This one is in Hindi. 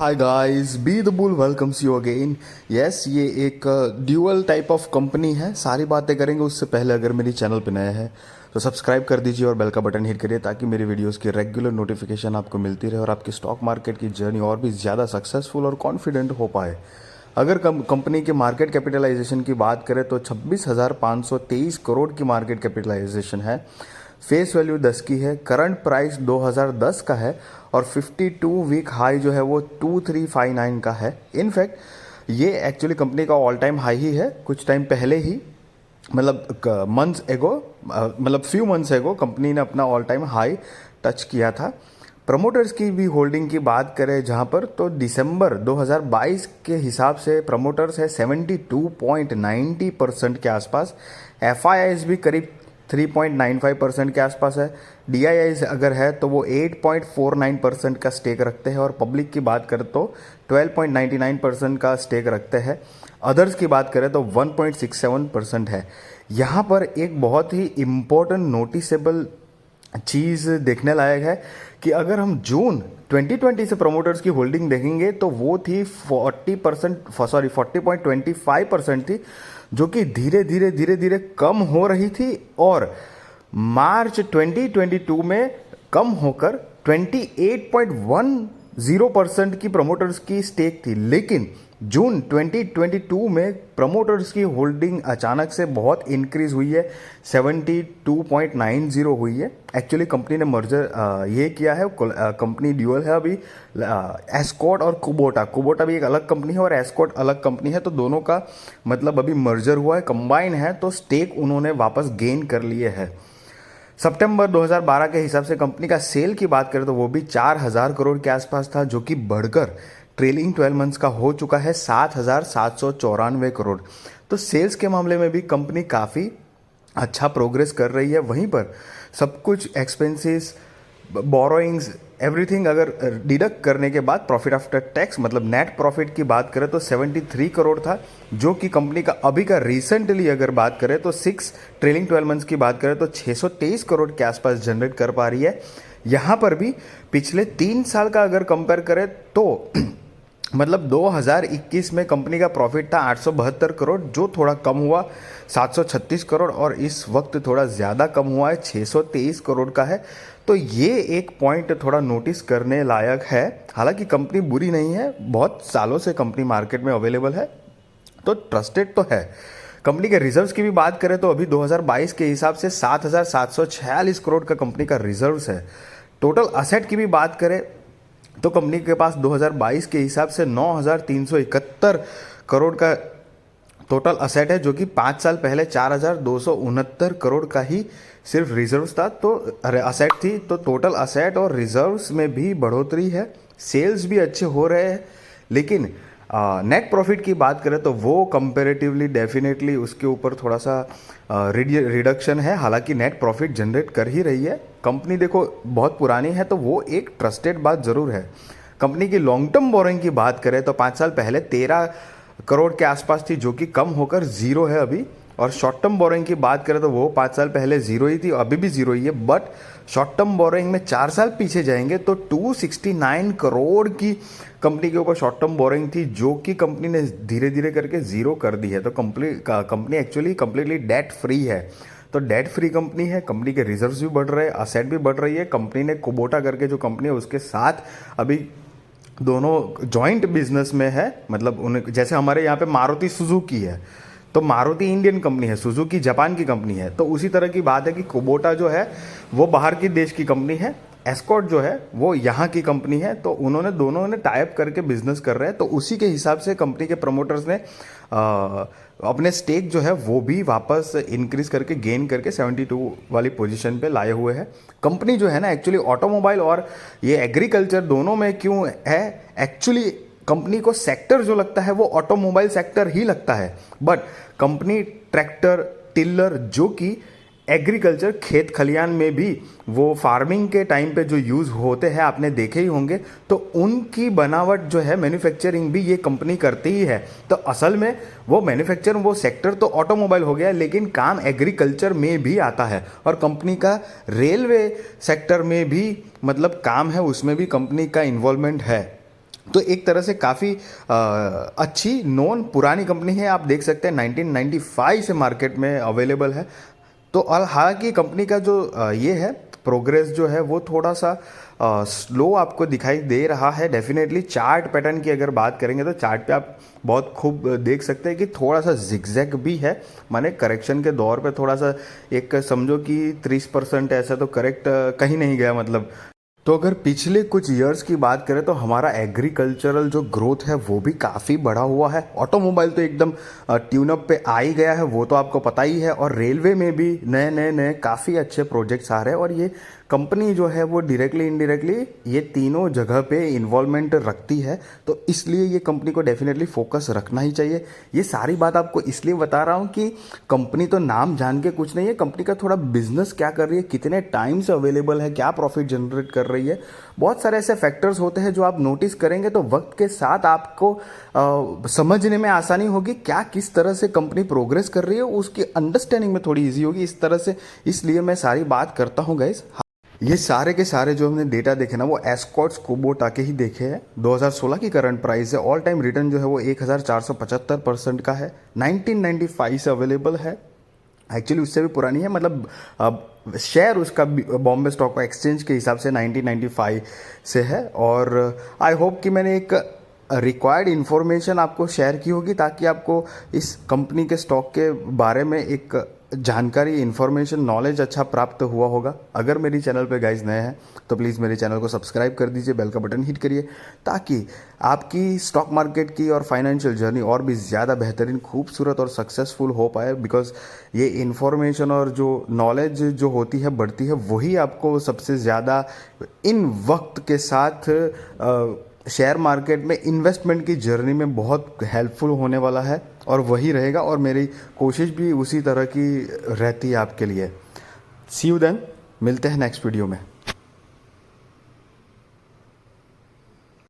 Hi guys, be the bull welcomes you again. Yes, ये एक ड्यूअल टाइप ऑफ कंपनी है। सारी बातें करेंगे उससे पहले अगर मेरी चैनल पे नया है तो सब्सक्राइब कर दीजिए और बेल का बटन हिट करिए ताकि मेरी वीडियोस की रेगुलर नोटिफिकेशन आपको मिलती रहे और आपकी स्टॉक मार्केट की जर्नी और भी ज़्यादा सक्सेसफुल और कॉन्फिडेंट हो पाए। अगर कंपनी के मार्केट कैपिटलाइजेशन की बात करें तो 26,523 करोड़ की मार्केट कैपिटलाइजेशन है। फेस वैल्यू 10 की है। करंट प्राइस 2010 का है और 52 वीक हाई जो है वो 2359 का है। इनफैक्ट ये एक्चुअली कंपनी का ऑल टाइम हाई ही है। कुछ टाइम पहले ही मतलब मंथ्स एगो मतलब फ्यू मंथ्स एगो कंपनी ने अपना ऑल टाइम हाई टच किया था। प्रमोटर्स की भी होल्डिंग की बात करें जहां पर तो दिसंबर 2022 के हिसाब से प्रमोटर्स है 72.90% के आसपास। एफ भी करीब 3.95% के आसपास है। डी अगर है तो वो 8.49% का स्टेक रखते हैं और पब्लिक की बात करें तो 12.99% का स्टेक रखते हैं। अदर्स की बात करें तो 1.67% है। यहाँ पर एक बहुत ही इम्पोर्टेंट नोटिसेबल चीज़ देखने लायक है कि अगर हम जून 2020 से प्रमोटर्स की होल्डिंग देखेंगे तो वो थी 40.25% थी, जो कि धीरे धीरे कम हो रही थी और मार्च 2022 में कम होकर 28.10% की प्रमोटर्स की स्टेक थी। लेकिन जून 2022 में प्रमोटर्स की होल्डिंग अचानक से बहुत इंक्रीज हुई है, 72.90 हुई है। एक्चुअली कंपनी ने मर्जर ये किया है, कंपनी ड्यूअल है अभी। एस्कॉर्ट और कुबोटा भी एक अलग कंपनी है और एस्कॉर्ट अलग कंपनी है, तो दोनों का मतलब अभी मर्जर हुआ है, कंबाइन है, तो स्टेक उन्होंने वापस गेन कर लिए है। सितंबर 2012 के हिसाब से कंपनी का सेल की बात करें तो वो भी 4,000 करोड़ के आसपास था, जो कि बढ़कर ट्रेलिंग 12 मंथ्स का हो चुका है 7,794 करोड़। तो सेल्स के मामले में भी कंपनी काफ़ी अच्छा प्रोग्रेस कर रही है। वहीं पर सब कुछ एक्सपेंसेस, बोरोइंग्स, एवरीथिंग अगर डिडक्ट करने के बाद प्रॉफिट आफ्टर टैक्स मतलब नेट प्रॉफिट की बात करें तो 73 करोड़ था, जो कि कंपनी का अभी का रिसेंटली अगर बात करें तो 6 ट्रेलिंग 12 मंथ्स की बात करें तो 623 करोड़ के आसपास जनरेट कर पा रही है। यहाँ पर भी पिछले 3 साल का अगर कंपेयर करें तो मतलब 2021 में कंपनी का प्रॉफिट था 872 करोड़, जो थोड़ा कम हुआ 736 करोड़, और इस वक्त थोड़ा ज़्यादा कम हुआ है 623 करोड़ का है। तो ये एक पॉइंट थोड़ा नोटिस करने लायक है। हालांकि कंपनी बुरी नहीं है, बहुत सालों से कंपनी मार्केट में अवेलेबल है, तो ट्रस्टेड तो है। कंपनी के रिजर्व्स की भी बात करें तो अभी 2022 के हिसाब से 7,746 करोड़ का कंपनी का रिजर्व्स है। टोटल असेट की भी बात करें तो कंपनी के पास 2022 के हिसाब से 9,371 करोड़ का टोटल असेट है, जो कि 5 साल पहले 4,269 करोड़ का ही सिर्फ रिजर्व्स था, तो असेट थी। तो टोटल असेट और रिजर्व्स में भी बढ़ोतरी है, सेल्स भी अच्छे हो रहे हैं। लेकिन नेट प्रॉफिट की बात करें तो वो कंपेरेटिवली डेफिनेटली उसके ऊपर थोड़ा सा रिडक्शन है। हालांकि नेट प्रॉफिट जनरेट कर ही रही है। कंपनी देखो बहुत पुरानी है, तो वो एक ट्रस्टेड बात ज़रूर है। कंपनी की लॉन्ग टर्म बोरोइंग की बात करें तो 5 साल पहले 13 करोड़ के आसपास थी, जो कि कम होकर जीरो है अभी। और शॉर्ट टर्म बोरोइंग की बात करें तो वो 5 साल पहले जीरो ही थी, अभी भी जीरो ही है। बट शॉर्ट टर्म बोरोइंग में 4 साल पीछे जाएंगे तो 269 करोड़ की कंपनी के ऊपर शॉर्ट टर्म बोरोइंग थी, जो कि कंपनी ने धीरे धीरे करके जीरो कर दी है। तो company actually completely debt free है। तो डेट फ्री कंपनी है, कंपनी के रिजर्व्स भी बढ़ रहे हैं, असेट भी बढ़ रही है। कंपनी ने कुबोटा करके जो कंपनी है उसके साथ अभी दोनों जॉइंट बिजनेस में है। मतलब उन्हें जैसे हमारे यहाँ पे मारुति सुजुकी है, तो मारुति इंडियन कंपनी है, सुजुकी जापान की कंपनी है, तो उसी तरह की बात है कि कुबोटा जो है वो बाहर की देश की कंपनी है, एस्कॉर्ट जो है वो यहाँ की कंपनी है। तो उन्होंने दोनों ने टाइप करके बिजनेस कर रहे हैं, तो उसी के हिसाब से कंपनी के प्रमोटर्स ने अपने स्टेक जो है वो भी वापस इंक्रीज करके गेन करके 72 वाली पोजीशन पे लाए हुए हैं। कंपनी जो है ना एक्चुअली ऑटोमोबाइल और ये एग्रीकल्चर दोनों में क्यों है, एक्चुअली कंपनी को सेक्टर जो लगता है वो ऑटोमोबाइल सेक्टर ही लगता है, बट कंपनी ट्रैक्टर, टिलर, जो कि एग्रीकल्चर खेत खलियान में भी वो फार्मिंग के टाइम पे जो यूज़ होते हैं आपने देखे ही होंगे, तो उनकी बनावट जो है मैन्युफैक्चरिंग भी ये कंपनी करती ही है। तो असल में वो मैन्युफैक्चर वो सेक्टर तो ऑटोमोबाइल हो गया, लेकिन काम एग्रीकल्चर में भी आता है। और कंपनी का रेलवे सेक्टर में भी मतलब काम है, उसमें भी कंपनी का इन्वॉल्वमेंट है। तो एक तरह से काफ़ी अच्छी नॉन पुरानी कंपनी है। आप देख सकते हैं 1995 से मार्केट में अवेलेबल है। तो हालांकि कंपनी का जो ये है प्रोग्रेस जो है वो थोड़ा सा स्लो आपको दिखाई दे रहा है। डेफिनेटली चार्ट पैटर्न की अगर बात करेंगे तो चार्ट पे आप बहुत खूब देख सकते हैं कि थोड़ा सा जिगजैग भी है, माने करेक्शन के दौर पे थोड़ा सा एक समझो कि 30% ऐसा तो करेक्ट कहीं नहीं गया मतलब। तो अगर पिछले कुछ ईयर्स की बात करें तो हमारा एग्रीकल्चरल जो ग्रोथ है वो भी काफ़ी बढ़ा हुआ है। ऑटोमोबाइल तो एकदम ट्यून अप पे आ ही गया है, वो तो आपको पता ही है। और रेलवे में भी नए नए नए काफ़ी अच्छे प्रोजेक्ट्स आ रहे हैं। और ये कंपनी जो है वो डायरेक्टली इनडायरेक्टली ये तीनों जगह पे इन्वॉल्वमेंट रखती है। तो इसलिए ये कंपनी को डेफिनेटली फोकस रखना ही चाहिए। ये सारी बात आपको इसलिए बता रहा हूँ कि कंपनी तो नाम जान के कुछ नहीं है, कंपनी का थोड़ा बिजनेस क्या कर रही है, कितने टाइम से अवेलेबल है, क्या प्रॉफिट जनरेट कर रही है, बहुत सारे ऐसे फैक्टर्स होते हैं जो आप नोटिस करेंगे तो वक्त के साथ आपको समझने में आसानी होगी क्या किस तरह से कंपनी प्रोग्रेस कर रही है, उसकी अंडरस्टैंडिंग में थोड़ी इजी होगी इस तरह से। इसलिए मैं सारी बात करता हूँ गाइस। ये सारे के सारे जो हमने डेटा देखे ना वो एस्कॉर्ट्स कुबोटा के ही देखे हैं। 2016 की करंट प्राइस है, ऑल टाइम रिटर्न जो है वो 1475% का है। 1995 से अवेलेबल है, एक्चुअली उससे भी पुरानी है, मतलब अब शेयर उसका बॉम्बे स्टॉक एक्सचेंज के हिसाब से 1995 से है। और आई होप कि मैंने एक रिक्वायर्ड इन्फॉर्मेशन आपको शेयर की होगी ताकि आपको इस कंपनी के स्टॉक के बारे में एक जानकारी, इन्फॉर्मेशन, नॉलेज अच्छा प्राप्त हुआ होगा। अगर मेरी चैनल पे गाइज नए हैं तो प्लीज़ मेरे चैनल को सब्सक्राइब कर दीजिए, बेल का बटन हिट करिए ताकि आपकी स्टॉक मार्केट की और फाइनेंशियल जर्नी और भी ज़्यादा बेहतरीन, खूबसूरत और सक्सेसफुल हो पाए। बिकॉज ये इन्फॉर्मेशन और जो नॉलेज जो होती है बढ़ती है, वही आपको सबसे ज़्यादा इन वक्त के साथ शेयर मार्केट में इन्वेस्टमेंट की जर्नी में बहुत हेल्पफुल होने वाला है और वही रहेगा। और मेरी कोशिश भी उसी तरह की रहती है आपके लिए। सी यू देन, मिलते हैं नेक्स्ट वीडियो में।